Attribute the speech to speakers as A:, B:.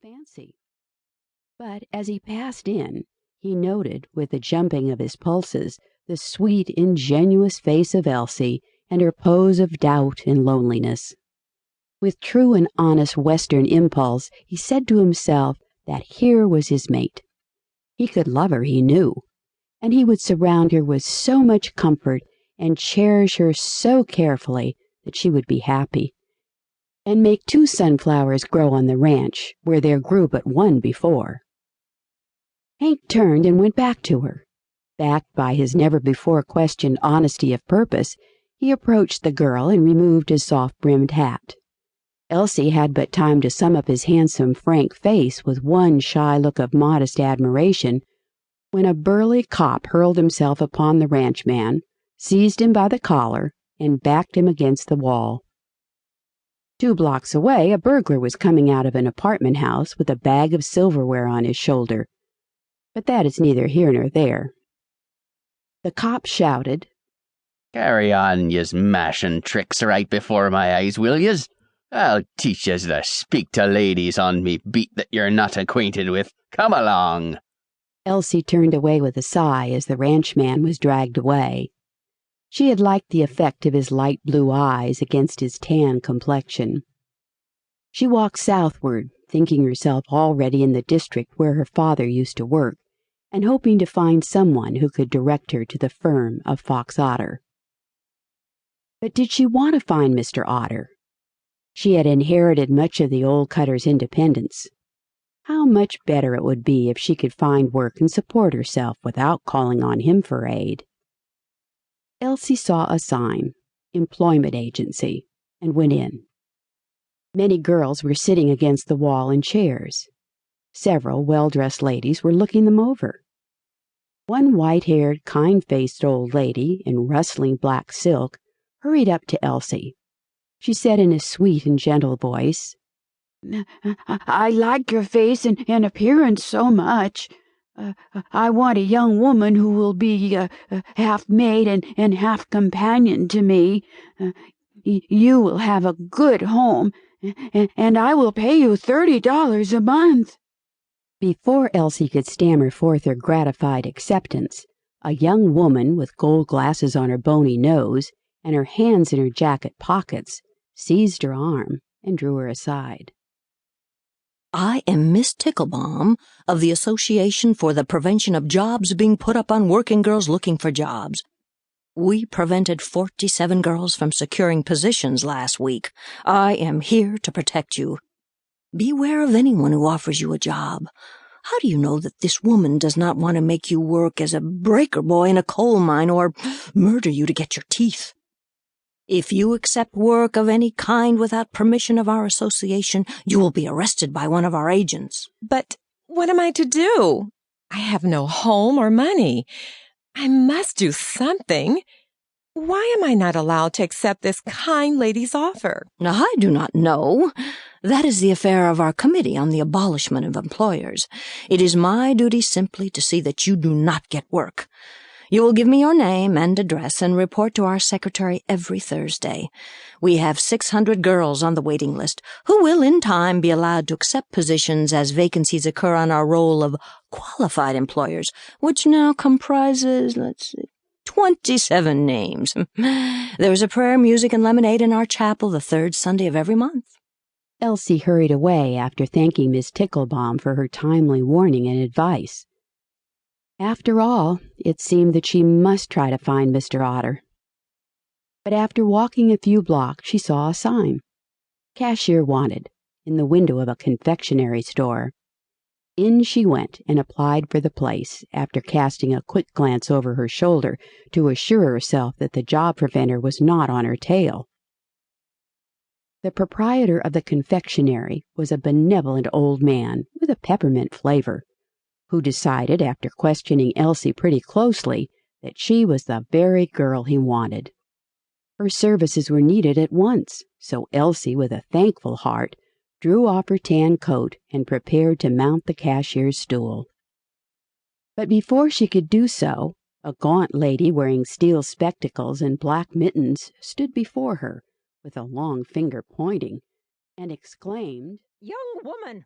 A: his fancy. But as he passed in, he noted, with the jumping of his pulses, the sweet, ingenuous face of Elsie and her pose of doubt and loneliness. With true and honest Western impulse, he said to himself that here was his mate. He could love her, he knew, and he would surround her with so much comfort and cherish her so carefully that she would be happy, and make 2 sunflowers grow on the ranch where there grew but 1 before. Hank turned and went back to her. Backed by his never-before-questioned honesty of purpose, he approached the girl and removed his soft-brimmed hat. Elsie had but time to sum up his handsome, frank face with one shy look of modest admiration when a burly cop hurled himself upon the ranchman, seized him by the collar, and backed him against the wall. 2 blocks away, a burglar was coming out of an apartment house with a bag of silverware on his shoulder. But that is neither here nor there. The cop shouted,
B: "Carry on, yez mashin' tricks right before my eyes, will yez? I'll teach yez to speak to ladies on me beat that you're not acquainted with. Come along."
A: Elsie turned away with a sigh as the ranchman was dragged away. She had liked the effect of his light blue eyes against his tan complexion. She walked southward, thinking herself already in the district where her father used to work, and hoping to find someone who could direct her to the firm of Fox Otter. But did she want to find Mr. Otter? She had inherited much of the old cutter's independence. How much better it would be if she could find work and support herself without calling on him for aid. Elsie saw a sign, Employment Agency, and went in. Many girls were sitting against the wall in chairs. Several well-dressed ladies were looking them over. One white-haired, kind-faced old lady in rustling black silk hurried up to Elsie. She said in a sweet and gentle voice,
C: "I like your face and appearance so much. I want a young woman who will be half maid and half companion to me. You will have a good home, and I will pay you $30 a month."
A: Before Elsie could stammer forth her gratified acceptance, a young woman with gold glasses on her bony nose and her hands in her jacket pockets seized her arm and drew her aside.
D: "I am Miss Ticklebaum of the Association for the Prevention of Jobs Being Put Up on Working Girls Looking for Jobs. We prevented 47 girls from securing positions last week. I am here to protect you. Beware of anyone who offers you a job. How do you know that this woman does not want to make you work as a breaker boy in a coal mine or murder you to get your teeth? If you accept work of any kind without permission of our association, you will be arrested by one of our agents."
E: "But what am I to do? I have no home or money. I must do something. Why am I not allowed to accept this kind lady's offer?"
D: "I do not know. That is the affair of our Committee on the Abolishment of Employers. It is my duty simply to see that you do not get work. You will give me your name and address and report to our secretary every Thursday. We have 600 girls on the waiting list who will in time be allowed to accept positions as vacancies occur on our roll of qualified employers, which now comprises, 27 names. There is a prayer, music, and lemonade in our chapel the 3rd Sunday of every month."
A: Elsie hurried away after thanking Miss Ticklebaum for her timely warning and advice. After all, it seemed that she must try to find Mr. Otter. But after walking a few blocks, she saw a sign, "Cashier Wanted," in the window of a confectionery store. In she went and applied for the place, after casting a quick glance over her shoulder to assure herself that the job preventer was not on her tail. The proprietor of the confectionery was a benevolent old man with a peppermint flavor, who decided, after questioning Elsie pretty closely, that she was the very girl he wanted. Her services were needed at once, so Elsie, with a thankful heart, drew off her tan coat and prepared to mount the cashier's stool. But before she could do so, a gaunt lady wearing steel spectacles and black mittens stood before her, with a long finger pointing, and exclaimed,
D: "Young woman,